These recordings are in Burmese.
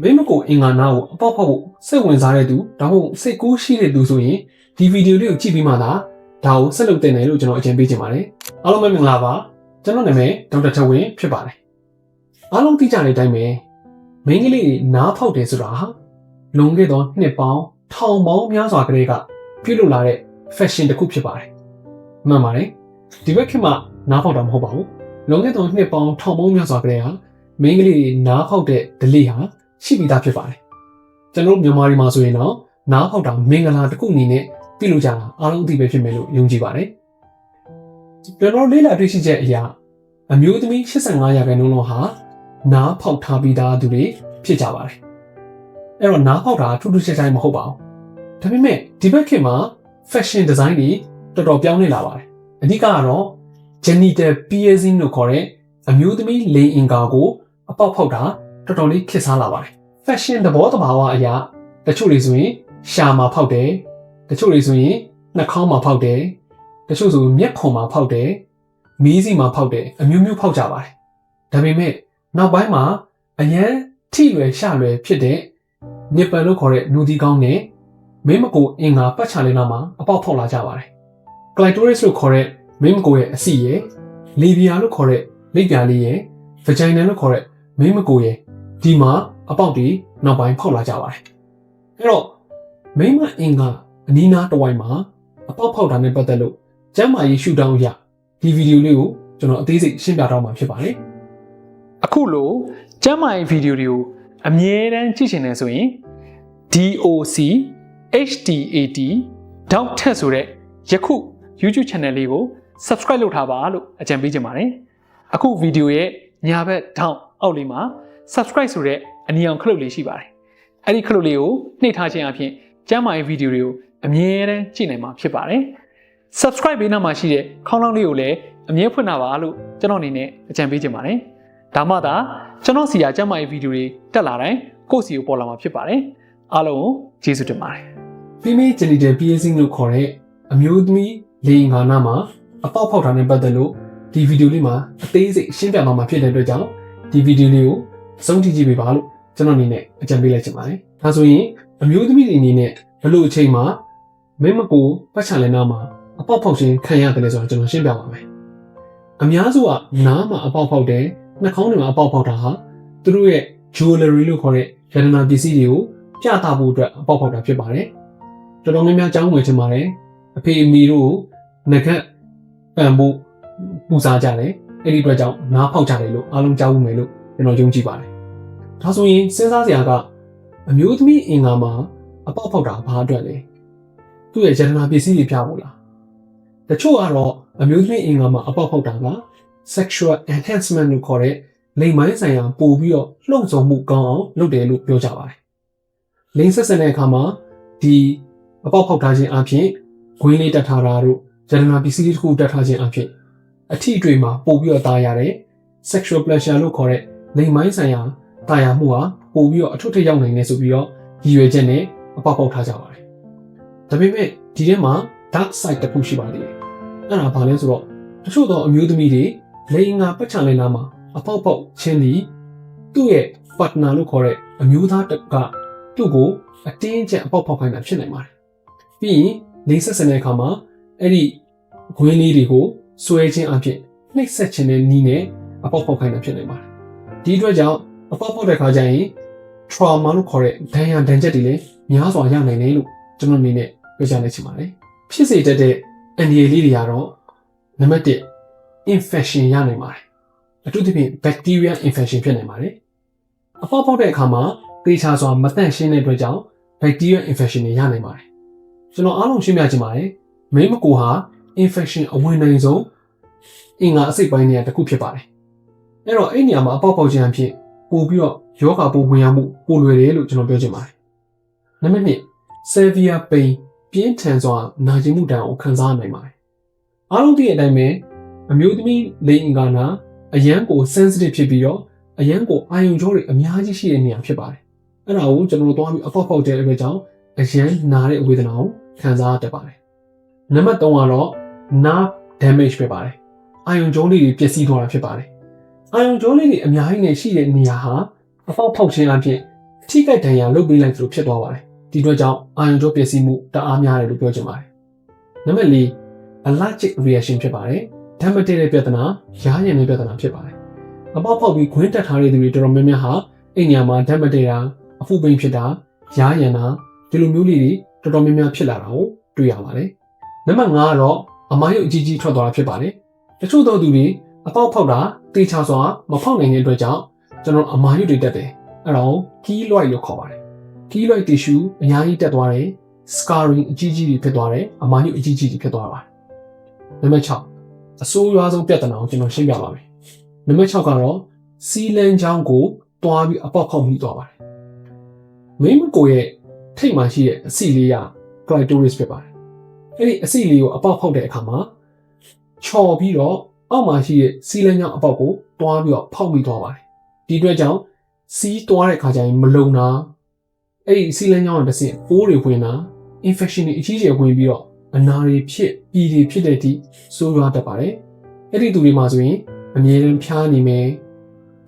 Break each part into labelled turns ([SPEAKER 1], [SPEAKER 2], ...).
[SPEAKER 1] မင်းမကိုအင်္ဂါနာကိုအပေါက်ဖောက်ဖို့စိတ်ဝင်စားတဲ့သူဒါမှမဟုတ်စိတ်ကူးရှိတဲ့သူဆိုရင်ဒီဗီဒီယိုလေးကိုကြည့်ပြီးမှသာဒါကိုဆက်လုပ်တင်တယ်လို့ကျွန်တော်အကြံပေးချင်ပါတယ်အားလုံးပဲမင်္ဂလာပါကျွန်တော်နာမည်ဒေါက်တာထဝင်းဖြစ်ပါတယ်အားလုံးသိကြတဲ့အတိုင်းပဲမိန်းကလေးတွေနားဖောက်တယ်ဆိုတာဟာလွန်ခဲ့သောနှစ်ပေါင်းထောင်ပေါင်းများစွာကလေးကပြုလုပ်လာတဲ့ fashion တစ်ခုဖြစ်ပါတယ်မှန်ပါတယ်ဒီဘက်ခေတ်မှာနားဖောက်တာမဟုတ်ပါဘူးလွန်ခဲ့သောနှစ်ပေါင်းထောင်ပေါင်းများစွာကလေးဟာမိန်းကလေးတွေနားဖောက်တဲ့ delay ဟာရှိပြီးသားဖြစ်ပါတယ်ကျွန်တော်မြန်မာပြည်မှာဆိုရင်တော့နားဖောက်တာမင်္ဂလာတစ်ခုအနေနဲ့ပြုလုပ်ကြတာအားလုံးအသိပဲဖြစ်မယ်လို့ယုံကြည်ပါတယ်ကျွန်တော်လေ့လာတွေ့ရှိချက်အရာအမျိုးသမီး85%လောက်ဟာနားဖောက်ထားပြီးသားသူတွေဖြစ်ကြပါတယ်အဲ့တော့နားဖောက်တာထူးထူးခြားခြားမဟုတ်ပါဘူးဒါပေမဲ့ဒီဘက်ခေတ်မှာ fashion design တွေတော်တော်ပြောင်းလဲလာပါတယ်အဓိကကတော့ genital piercing လို့ခေါ်တဲ့အမျိုးသမီးလိင်အင်္ဂါကိုအပေါက်ဖောက်တာတော်တော်လေးခေတ်စားလာပါတယ် fashion သဘောတဘာဝအရာတချို့တွေဆိုရင်ရှာမှာဖောက်တယ်တချို့တွေဆိုရင်နှာခေါင်းမှာဖောက်တယ်တချို့ဆိုမျက်ခုံမှာဖောက်တယ်မီးစီမှာဖောက်တယ်အမျိုးမျိုးဖောက်ကြပါတယ်ဒါပေမဲ့နောက်ပိုင်းမှာအရန်ထိလွယ်ရှာလွယ်ဖြစ်တဲ့ nipple လို့ခေါ်တဲ့နူဒီကောင်းနဲ့မိန်းမကိုအင်္ဂါပတ်ချာလေးနာမှာအပေါက်ဖောက်လာကြပါတယ် clitoris လို့ခေါ်တဲ့မိန်းမကိုရဲ့အစီရယ် labia လို့ခေါ်တဲ့လိပ်ပြာလေးရယ် vagina လို့ခေါ်တဲ့မိန်းမကိုရဲ့ဒီမှာအပေါက်တွေနောက်ပိုင်းဖောက်လာကြပါတယ်အဲ့တော့မိန်းမအင်္ဂါအနီးနားတစ်ဝိုက်မှာအပေါက်ဖောက်တာနဲ့ပတ်သက်လို့ကျမ်းမာရေးရှုထောင့်အရဒီဗီဒီယိုလေးကိုကျွန်တော်အသေးစိတ်ရှင်းပြတော့မှာဖြစ်ပါတယ်အခုလိုကျမ်းမာရေးဗီဒီယိုတွေကိုအမြဲတမ်းကြည့်ရှင်နေဆိုရင် DOC HDAT Doctor ဆိုတဲ့ယခု YouTube channel လေးကို subscribe လုပ်ထားပါလို့အကြံပေးချင်ပါတယ်အခုဗီဒီယိုရဲ့ညာဘက်ထောင့်အောက်လေးမှာ subscribe ဆိုတဲ့အနီအောင်ခလုတ်လေးရှိပါတယ်အဲ့ဒီခလုတ်လေးကိုနှိပ်ထားခြင်းအပြင်ကျမ်းမာရေးဗီဒီယိုတွေကိုအမြဲတမ်းကြည့်နိုင်မှာဖြစ်ပါတယ် subscribe ဘေးနားမှာရှိတဲ့ခေါင်းလောင်းလေးကိုလည်းအမြဲဖွင့်ထားပါလို့ကျွန်တော်အနေနဲ့အကြံပေးချင်ပါတယ်ဒါမှသာကျွန်တော်စီရာကျမ်းမာရေးဗီဒီယိုတွေတက်လာတိုင်းကိုယ့်စီကိုပေါ်လာမှာဖြစ်ပါတယ်အားလုံးကိုကျေးဇူးတင်ပါတယ် female genital piercing လို့ခေါ်တဲ့အမျိုးသမီးလိင်အင်္ဂါနာမှာအပေါက်ဖောက်တာနဲ့ပတ်သက်လို့ဒီဗီဒီယိုလေးမှာအသေးစိတ်ရှင်းပြသွားမှာဖြစ်တဲ့အတွက်ကြောင့်ဒီဗီဒီယိုလေးကိုအဆုံးထိကြည့်ပေးပါလို့ကျွန်တော်အနေနဲ့အကြံပေးလိုက်ချင်ပါတယ်ဒါဆိုရင်အမျိုးသမီးတွေအနေနဲ့ဘယ်လိုအချိန်မှာမင်းမကိုပတ်ချာလည်နာမှာအပေါက်ဖောက်ခြင်းခံရတယ်လဲဆိုတော့ကျွန်တော်ရှင်းပြပါမယ်အများစုကနားမှာအပေါက်ဖောက်တယ်နှာခေါင်းတွေမှာအပေါက်ဖောက်တာဟာသူတို့ရဲ့ jewelry လို့ခေါ်တဲ့ရတနာပစ္စည်းတွေကိုပြသဖို့အတွက်အပေါက်ဖောက်တာဖြစ်ပါတယ်တော်တော်များများကြောင်းဝင်ချင်ပါတယ်အဖေအမေတို့ငကက်ပံဖို့ပူစားကြတယ်အဲ့ဒီအတွက်ကြောင့်နားဖောက်ကြတယ်လို့အားလုံးကြားဖို့မယ်လို့ကျွန်တော်ယုံကြည်ပါတယ်ဒါဆိုရင်စဉ်းစားစရာကအမျိုးသမီးအင်္ဂါမှာအပေါက်ဖောက်တာဘာအတွက်လဲသူ့ရဲ့ရတနာပစ္စည်းတွေပြဖို့လားတချို့ကတော့အမျိုးသမီးအင်္ဂါမှာအပေါက်ဖောက်တာက sexual enhancement လို့ခေါ်တဲ့လိင်ပိုင်းဆိုင်ရာပို့ပြီးတော့လှုပ်ဆောင်မှုကောင်းအောင်လုပ်တယ်လို့ပြောကြပါတယ်လိင်ဆက်ဆံတဲ့အခါမှာဒီအပေါက်ဖောက်ထားခြင်းအပြင်ဂွင်းလေးတက်ထားတာတို့ရတနာပစ္စည်းတစ်ခုတက်ထားခြင်းအပြင်အထီအတွေ့မှာပို့ပြီးတော့တာရတဲ့ sexual pleasure လို့ခေါ်တဲ့လိင်ပိုင်းဆိုင်ရာတာယာမှုဟာပို့ပြီးတော့အထွတ်ထိပ်ရောက်နိုင်နေဆိုပြီးတော့ရည်ရွယ်ချက်နဲ့အပေါက်ဖောက်ထားကြပါတယ်ဒါပေမဲ့ဒီထဲမှာ dark side တစ်ခုရှိပါသေးတယ်အဲ့ဒါဘာလဲဆိုတော့တချို့သောအမျိုးသမီးတွေလိင်ငါပတ်ချာလည်နာမှာအပေါက်ပေါက်ချင်းဒီသူ့ရဲ့ partner လို့ခေါ်တဲ့အမျိုးသားကသူ့ကိုအတင်းကျပ်အပေါက်ဖောက်ခိုင်းတာဖြစ်နိုင်ပါတယ်ပြီးရင်လိင်ဆက်ဆံတဲ့အခါမှာအဲ့ဒီဂွင်းလေးတွေကိုဆွဲခြင်းအပြင်နှိပ်စက်ခြင်းနဲ့နီးနဲ့အပေါက်ဖောက်ခိုင်းတာဖြစ်နိုင်ပါတယ်ဒီအတွက်ကြောင့်အပေါက်ဖောက်တဲ့ခါကျရင် trauma လို့ခေါ်တဲ့ဒဏ်ရာဒဏ်ချက်တွေလည်းများစွာရနိုင်တယ်လို့ကျွန်တော်အနေနဲ့ပြောချင်လိုက်ချင်ပါတယ်ဖြစ်စေတတ်တဲ့အန္တရာယ်လေးတွေကတော့နံပါတ်1 infection ရနိုင်ပါတယ်အထူးသဖြင့် bacteria infection ဖြစ်နိုင်ပါတယ်အပေါက်ဖောက်တဲ့အခါမှာသေချာစွာမသန့်ရှင်းတဲ့အတွက်ကြောင့် bacteria infection တွေရနိုင်ပါတယ်ကျွန်တော်အားလုံးရှင်းပြချင်ပါတယ်မိန်းမကိုဟာ infection အဝင်နိုင်ဆုံးအင်္ဂါအစိတ်ပိုင်းတွေကတစ်ခုဖြစ်ပါတယ်အဲ့တော့အဲ့နေရာမှာအပေါက်ဖောက်ခြင်းအဖြစ်ပို့ပြီးတော့ယောဂပိုးဝင်ရမှုပိုလွယ်တယ်လို့ကျွန်တော်ပြောချင်ပါတယ်နံပါတ်2 severe pain ပြင်းထန်စွာနာကျင်မှုဒဏ်ကိုခံစားနိုင်ပါတယ်အားလုံးသိတဲ့အတိုင်းပဲအမျိုးသမီးလိင်အင်္ဂါနာအရန်ကို sensitive ဖြစ်ပြီးတော့အရန်ကိုအာရုံကြောတွေအများကြီးရှိတဲ့နေရာဖြစ်ပါတယ်အဲ့ဒါကိုကျွန်တော်တို့သွားပြီးအပေါက်ဖောက်တဲ့အတွက်ကြောင့်အရန်နာတဲ့ဝေဒနာကိုခံစားတတ်ပါတယ်နံပါတ်3ကတော့ nerve damage ဖြစ်ပါတယ်အာရုံကြောလေးတွေပျက်စီးသွားတာဖြစ်ပါတယ်အာရုံကြောလေးတွေအများကြီးနဲ့ရှိတဲ့နေရာဟာအပေါက်ဖောက်ခြင်းအပြင် ထိခိုက်ဒဏ်ရာလုပ်ပေးလိုက်သလိုဖြစ်သွားပါတယ်ဒီအတွက်ကြောင့်အာရုံကြောပျက်စီးမှုတအားများတယ်လို့ပြောချင်ပါတယ်နံပါတ်၄ allergic reaction ဖြစ်ပါတယ်ဓာတ်မတည့်တဲ့ပြဿနာရားရံတဲ့ပြဿနာဖြစ်ပါတယ်အပေါက်ဖောက်ပြီးခွင်းတက်ထားတဲ့သူတွေတော်တော်များများဟာအိမ်ညာမှာဓာတ်မတည့်တာအဖုပိန်ဖြစ်တာရားရံတာဒီလိုမျိုးလေးတွေတော်တော်များများဖြစ်လာတာကိုတွေ့ရပါတယ်နံပါတ်5ကတော့အမားရုပ်အကြီးကြီးထွက်သွားတာဖြစ်ပါတယ်တချို့သောသူတွေအပေါက်ဖောက်တာတေချာစွာမဖောက်နိုင်တဲ့အတွက်ကြောင့်ကျွန်တော်အမားရုပ်တွေတက်တယ်အဲ့တော့ keloid လို့ခေါ်ပါတယ် keloid tissue အများကြီးတက်သွားတယ် scarring အကြီးကြီးတွေဖြစ်သွားတယ်အမားရုပ်အကြီးကြီးတွေဖြစ်သွားပါတယ်နံပါတ်6အဆိုးရွားဆုံးပြဿနာကိုကျွန်တော်ရှင်းပြပါမယ်နံပါတ်6ကတော့စီလန်းချောင်းကိုတွားပြီးအပေါက်ဖောက်မိသွားပါတယ်မိမကိုရဲ့ထိတ်မှရှိတဲ့အဆီလေးက clitoris ဖြစ်ပါတယ်အဲ့ဒီအဆီလေးကိုအပေါက်ဖောက်တဲ့အခါမှာချော်ပြီးတော့အောက်မှာရှိတဲ့စီလန်းချောင်းအပေါက်ကိုတွားပြီးတော့ဖောက်မိသွားပါတယ်ဒီအတွက်ကြောင့်စီးတွားတဲ့ခါကျရင်မလုံတာအဲ့ဒီစီလန်းချောင်းကတစ်ဆင့်ပိုးတွေဝင်တာ infection တွေအကြီးကျယ်ဝင်ပြီးတော့အနာတွေဖြစ်ပြည်တွေဖြစ်တဲ့အထိဆိုးရွားတတ်ပါတယ်အဲ့ဒီသူတွေမှာဆိုရင်အမြဲတမ်းဖျားနေမယ်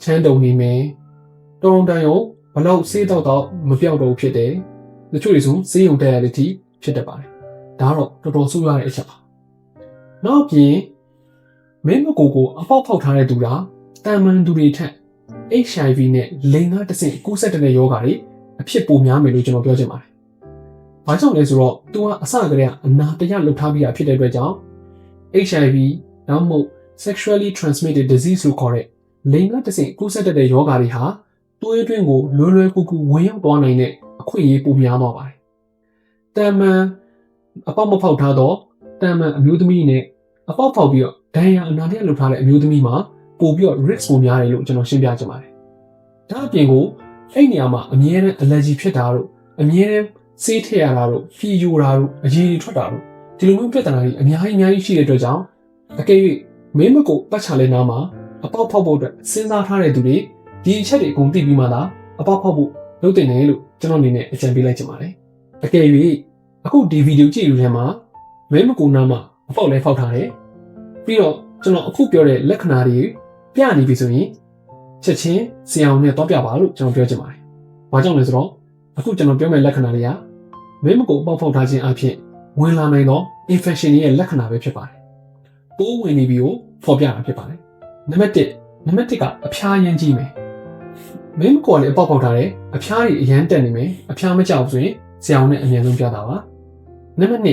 [SPEAKER 1] ချမ်းတုံနေမယ်တုံတန်ရုံဘလောက်ဆေးတော့မပြောက်တော့ဖြစ်တယ်တချို့တွေဆိုဆေးရုံတက်ရတဲ့အထိဖြစ်တတ်ပါတယ်ဒါတော့တော်တော်ဆိုးရွားတဲ့အချက်ပါနောက်ပြင်မင်းမကိုအပေါက်ဖောက်ထားတဲ့သူလားတာမန်သူတွေထက် HIV နဲ့လိင်သားတစ်ဆင့်ကူးစက်တဲ့ယောဂါတွေအဖြစ်ပိုများမယ်လို့ကျွန်တော်ပြောချင်ပါတယ်။ဘာကြောင့်လဲဆိုတော့သူကအစကတည်းကအနာတရလှုပ်ထားပြီးတာဖြစ်တဲ့အတွက်ကြောင့် HIV နောက်မှ sexually transmitted disease လို့ခေါ်တဲ့လိင်သားတစ်ဆင့်ကူးစက်တဲ့ယောဂါတွေဟာသွေးတွင်းကိုလွယ်ကူကူဝင်ရောက်သွားနိုင်တဲ့အခွင့်အရေးပိုများသွားပါတယ်။တာမန်အပေါက်မဖောက်ထားတော့တာမန်အမျိုးသမီးနဲ့အပေါက်ဖောက်ပြီးတော့ဒဏ်ရာအနာတရလှုပ်ထားတဲ့အမျိုးသမီးမှာပို့ပြီးတော့ risk ကိုများတယ်လို့ကျွန်တော်ရှင်းပြချင်ပါတယ်။ဒါအပြင်ကိုအဲ့နေရာမှာအမြဲတမ်း allergy ဖြစ်တာတို့အမြဲတမ်းဆေးထည့်ရတာတို့ဖီယိုတာတို့အရည်တွေထွက်တာတို့ဒီလိုမျိုးပြဿနာတွေအများကြီးရှိတဲ့အတွက်ကြောင့်အကယ်၍မင်းမကိုပတ်ချလဲနားမှာအပေါက်ဖောက်ဖို့အတွက်စဉ်းစားထားတဲ့သူတွေဒီအချက်တွေအကုန်သိပြီးမှသာအပေါက်ဖောက်ဖို့လုပ်တင်တယ်လို့ကျွန်တော်အနေနဲ့အကြံပေးလိုက်ချင်ပါတယ်။အကယ်၍အခုဒီဗီဒီယိုကြည့်ယူထဲမှာမင်းမကိုနားမှာအပေါက်လဲဖောက်ထားတယ်ပြီးတော့ကျွန်တော်အခုပြောတဲ့လက္ခဏာတွေပြနေပြီဆိုရင်ချက်ချင်းဆရာအောင်နဲ့တော့ပြပါလို့ကျွန်တော်ပြောချင်ပါတယ်။ဘာကြောင့်လဲဆိုတော့အခုကျွန်တော်ပြောမယ့်လက္ခဏာတွေကမင်းမကိုပေါက်ဖောက်ထားခြင်းအဖြစ်ဝင်လာနိုင်သော infection ရဲ့လက္ခဏာပဲဖြစ်ပါတယ်။ပိုးဝင်နေပြီကိုဖော်ပြတာဖြစ်ပါတယ်။နံပါတ်1ကအဖျားရမ်းကြီးမယ်။မင်းမကိုကလည်းပေါက်ဖောက်ထားတယ်အဖျားကြီးအရမ်းတက်နေမယ်အဖျားမကြောက်ဆိုရင်ဆရာအောင်နဲ့အမြန်ဆုံးပြတာပါ။နံပါတ်2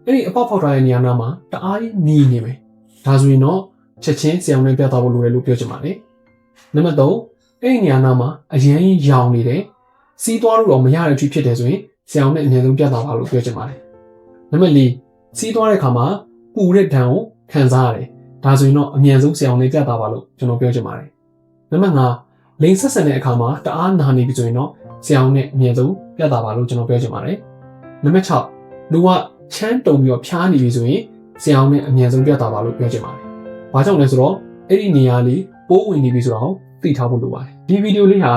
[SPEAKER 1] အဲ့ဒီအပေါက်ဖောက်ထားတဲ့နေရာနာမှာတအားကြီးနီးနေမယ်။ဒါဆိုရင်တော့ချက်ချင်းဆရာအောင်နဲ့ပြသဖို့လိုတယ်လို့ပြောချင်ပါတယ်။နံပါတ်3အဲ့ဒီနေရာနာမှာအရန်ရောင်နေတယ်။စီးသွားလို့တော့မရတဲ့အထိဖြစ်တယ်ဆိုရင်ဆရာအောင်နဲ့အနည်းဆုံးပြသပါလို့ပြောချင်ပါတယ်။နံပါတ်4စီးသွားတဲ့အခါမှာပူတဲ့ဓာတ်ကိုခံစားရတယ်။ဒါဆိုရင်တော့အမြန်ဆုံးဆရာအောင်နဲ့ပြသပါလို့ကျွန်တော်ပြောချင်ပါတယ်။နံပါတ်5လိင်ဆက်ဆံတဲ့အခါမှာတအားနာနေပြီဆိုရင်တော့ဆရာအောင်နဲ့အမြန်ဆုံးပြသပါလို့ကျွန်တော်ပြောချင်ပါတယ်။နံပါတ်6လူကချမ်းတုံပြီးတော့ဖျားနေပြီဆိုရင်ဆရာအောင်နဲ့အမြန်ဆုံးပြသပါလို့ပြောချင်ပါတယ်။ဘာကြောင့်လဲဆိုတော့အဲ့ဒီနေရာလေးပိုးဝင်နေပြီဆိုတော့သိထားဖို့လိုပါတယ်ဒီဗီဒီယိုလေးဟာ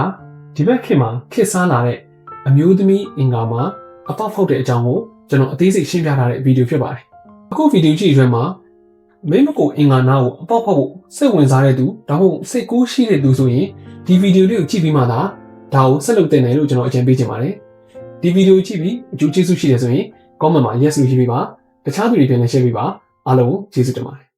[SPEAKER 1] ဒီဘက်ခေတ်မှာခေတ်စားလာတဲ့အမျိုးသမီးအင်္ဂါမှာအပေါက်ဖောက်တဲ့အကြောင်းကိုကျွန်တော်အသေးစိတ်ရှင်းပြထားတဲ့ဗီဒီယိုဖြစ်ပါတယ်အခုဗီဒီယိုကြည့်ရွယ်မှာမင်းမကိုအင်္ဂါနာကိုအပေါက်ဖောက်ဖို့စိတ်ဝင်စားတဲ့သူဒါမှမဟုတ်စိတ်ကူးရှိတဲ့သူဆိုရင်ဒီဗီဒီယိုလေးကိုကြည့်ပြီးမှသာဒါကိုဆက်လုပ်တင်တယ်လို့ကျွန်တော်အကြံပေးချင်ပါတယ်ဒီဗီဒီယိုကြည့်ပြီးအကျိုးကျေးဇူးရှိတယ်ဆိုရင် comment မှာ yes လို့ရေးပေးပါတခြားသူတွေပြန်လည်း share ပေးပါအားလုံးကျေးဇူးတင်ပါတယ်